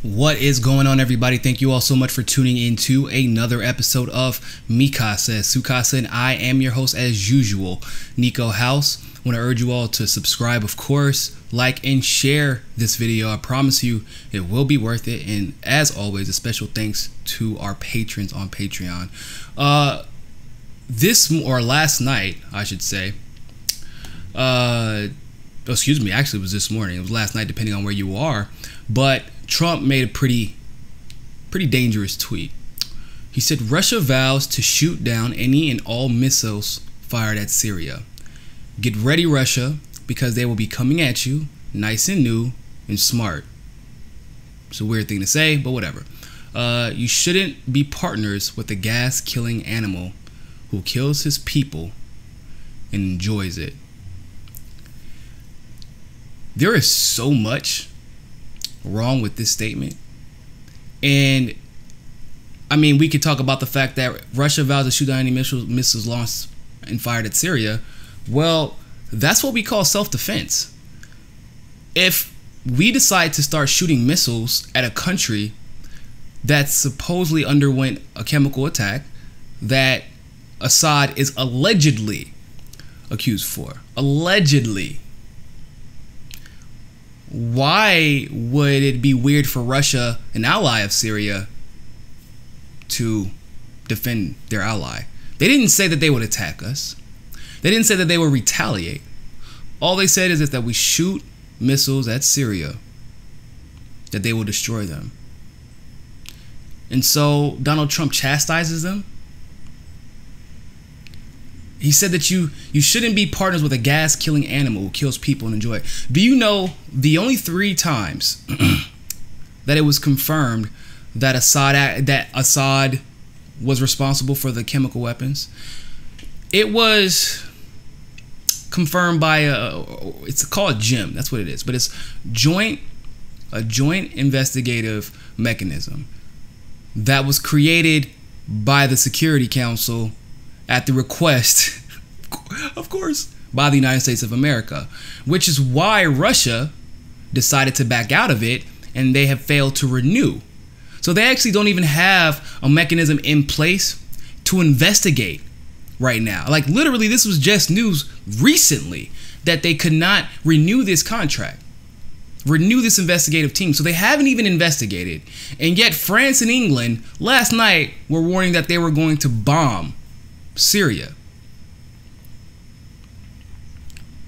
What is going on, everybody? Thank you all so much for tuning in to another episode of Mikasa Sukasa, and I am your host as usual, Niko House. I want to urge you all to subscribe, of course, like and share this video. I promise you it will be worth it. And as always, a special thanks to our patrons on Patreon. Last night, I should say, excuse me, actually it was this morning. It was last night, depending on where you are. But Trump made a pretty dangerous tweet. He said, Russia vows to shoot down any and all missiles fired at Syria. Get ready, Russia, because they will be coming at you nice and new and smart. It's a weird thing to say, but whatever. You shouldn't be partners with a gas-killing animal who kills his people and enjoys it. There is so much wrong with this statement. And I mean, we could talk about the fact that Russia vows to shoot down any missiles launched and fired at Syria. Well, that's what we call self-defense. If we decide to start shooting missiles at a country that supposedly underwent a chemical attack that Assad is allegedly accused for, why would it be weird for Russia, an ally of Syria, to defend their ally? They didn't say that they would attack us. They didn't say that they would retaliate. All they said is that we shoot missiles at Syria, that they will destroy them. And so Donald Trump chastises them. He said that you shouldn't be partners with a gas-killing animal who kills people and enjoy it. Do you know the only 3 times that it was confirmed that Assad was responsible for the chemical weapons? It was confirmed by it's called JIM. That's what it is, but it's a joint investigative mechanism that was created by the Security Council at the request, of course, by the United States of America, which is why Russia decided to back out of it, and they have failed to renew. So they actually don't even have a mechanism in place to investigate right now. Like, literally, this was just news recently that they could not renew this contract, renew this investigative team. So they haven't even investigated. And yet France and England last night were warning that they were going to bomb Syria.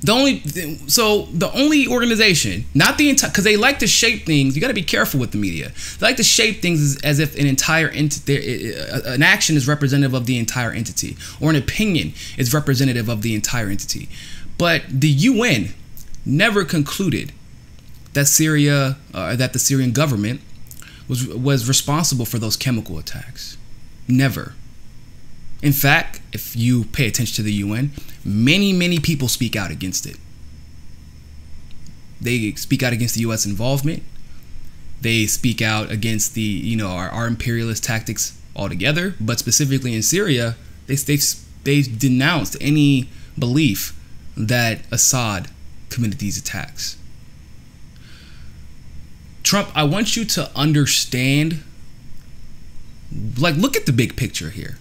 The only organization, not the entire, because they like to shape things. You got to be careful with the media. They like to shape things as if an entire entity, an action is representative of the entire entity, or an opinion is representative of the entire entity. But the UN never concluded that Syria, that the Syrian government was responsible for those chemical attacks. Never. In fact, if you pay attention to the UN, many people speak out against it. They speak out against the U.S. involvement. They speak out against the, our imperialist tactics altogether. But specifically in Syria, they denounced any belief that Assad committed these attacks. Trump, I want you to understand, look at the big picture here.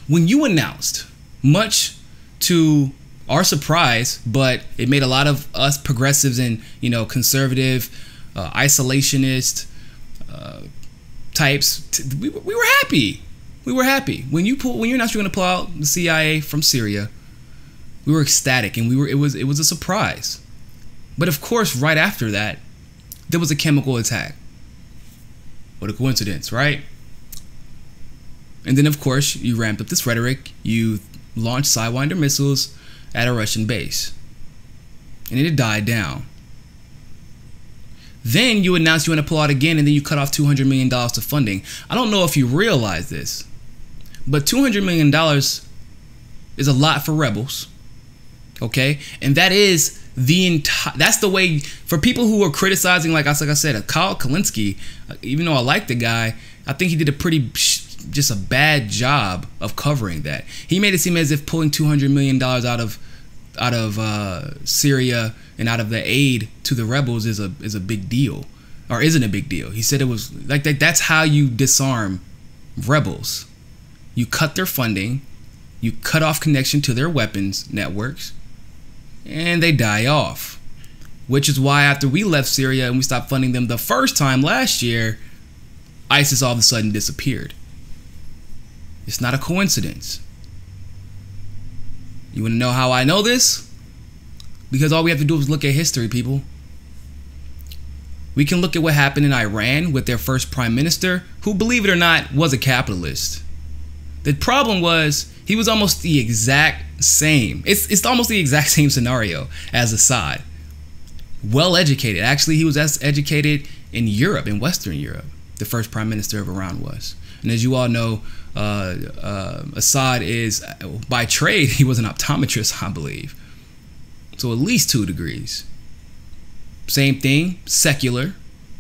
When you announced, much to our surprise, but it made a lot of us progressives and conservative, isolationist types, we were happy. We were happy when you announced you're going to pull out the CIA from Syria. We were ecstatic, and it was a surprise. But of course, right after that, there was a chemical attack. What a coincidence, right? And then, of course, you ramped up this rhetoric. You launched Sidewinder missiles at a Russian base. And it died down. Then you announced you want to pull out again, and then you cut off $200 million to funding. I don't know if you realize this, but $200 million is a lot for rebels. Okay? And that is that's the way, for people who are criticizing, like I said, Kyle Kalinske, even though I like the guy, I think he did just a bad job of covering that. He made it seem as if pulling $200 million out of Syria and out of the aid to the rebels is a big deal. or isn't a big deal. He said it was like that. That's how you disarm rebels. You cut their funding, you cut off connection to their weapons networks, and they die off. Which is why after we left Syria and we stopped funding them the first time last year, ISIS all of a sudden disappeared. It's not a coincidence. You want to know how I know this? Because all we have to do is look at history, people. We can look at what happened in Iran with their first prime minister, who, believe it or not, was a capitalist. The problem was he was almost the exact same. It's almost the exact same scenario as Assad. Well educated. Actually, he was as educated in Europe, in Western Europe. The first prime minister of Iran was. And as you all know, Assad is, by trade, he was an optometrist, I believe. So at least 2 degrees. Same thing, secular.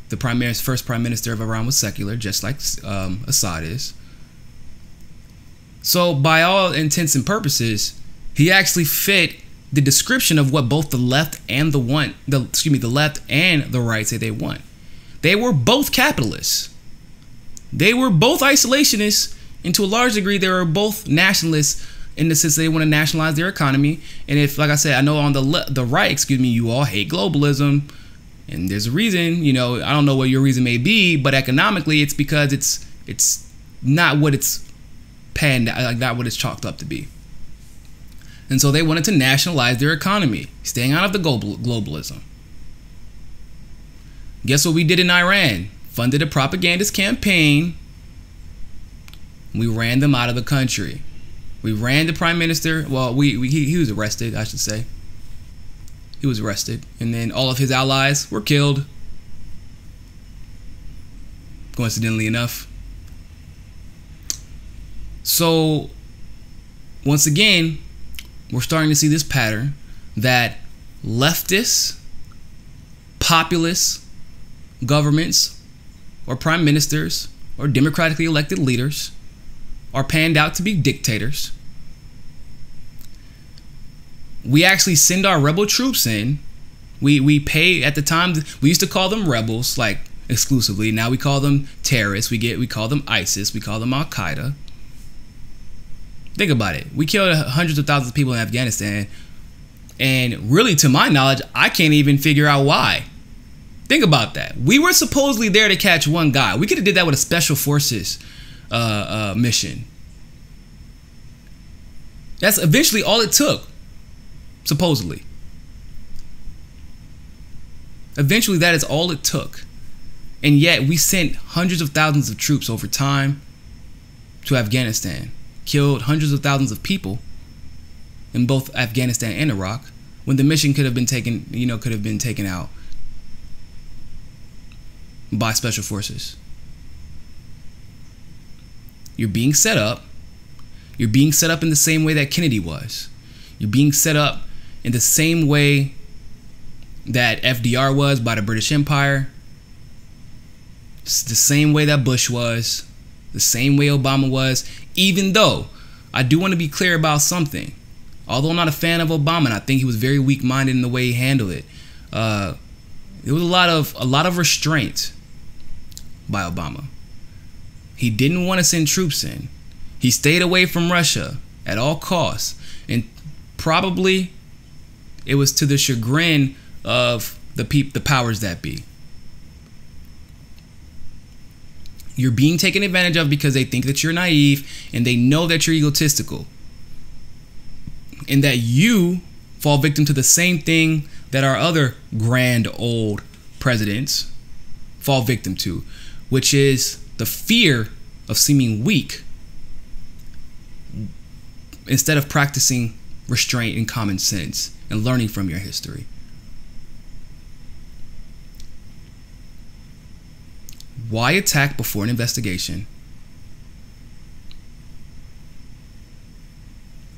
The first prime minister of Iran was secular, just like Assad is. So by all intents and purposes, he actually fit the description of what both the left and the left and the right say they want. They were both capitalists. They were both isolationists, and to a large degree, they were both nationalists in the sense they want to nationalize their economy. And if, like I said, I know on the right, you all hate globalism, and there's a reason. I don't know what your reason may be, but economically, it's because it's not what it's not what it's chalked up to be. And so they wanted to nationalize their economy, staying out of the globalism. Guess what we did in Iran? Funded a propagandist campaign. We ran them out of the country. We ran the prime minister. Well, he was arrested, I should say. He was arrested. And then all of his allies were killed. Coincidentally enough. So, once again, we're starting to see this pattern that leftists, populist governments, or prime ministers, or democratically elected leaders are panned out to be dictators. We actually send our rebel troops in. We pay, at the time, we used to call them rebels, like exclusively. Now we call them terrorists. We call them ISIS. We call them Al Qaeda. Think about it. We killed hundreds of thousands of people in Afghanistan. And really, to my knowledge, I can't even figure out why. Think about that. We were supposedly there to catch one guy. We could have did that with a special forces mission. That's eventually all it took. Supposedly. Eventually, that is all it took. And yet, we sent hundreds of thousands of troops over time to Afghanistan. Killed hundreds of thousands of people in both Afghanistan and Iraq, when the mission could have been taken out by special forces. You're being set up. You're being set up in the same way that Kennedy was. You're being set up in the same way that FDR was by the British Empire. It's the same way that Bush was. The same way Obama was. Even though I do want to be clear about something. Although I'm not a fan of Obama, and I think he was very weak-minded in the way he handled it. There was a lot of restraint by Obama. He didn't want to send troops in. He stayed away from Russia at all costs, and probably it was to the chagrin of the powers that be. You're being taken advantage of because they think that you're naive and they know that you're egotistical. And that you fall victim to the same thing that our other grand old presidents fall victim to, which is the fear of seeming weak instead of practicing restraint and common sense and learning from your history. Why attack before an investigation?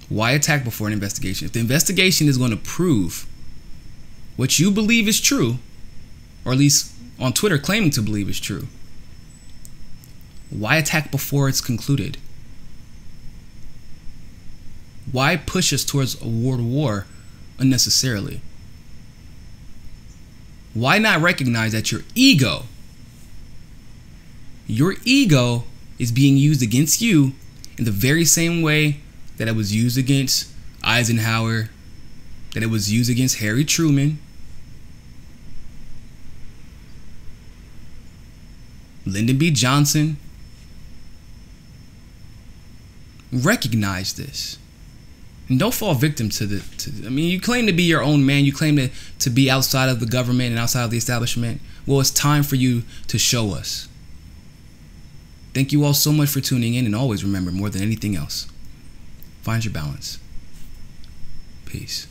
Why attack before an investigation? If the investigation is going to prove what you believe is true, or at least on Twitter claiming to believe is true, why attack before it's concluded? Why push us towards a world war unnecessarily? Why not recognize that your ego your ego is being used against you in the very same way that it was used against Eisenhower, that it was used against Harry Truman, Lyndon B. Johnson. Recognize this. And don't fall victim to I mean, you claim to be your own man. You claim to be outside of the government and outside of the establishment. Well, it's time for you to show us. Thank you all so much for tuning in, and always remember, more than anything else, find your balance. Peace.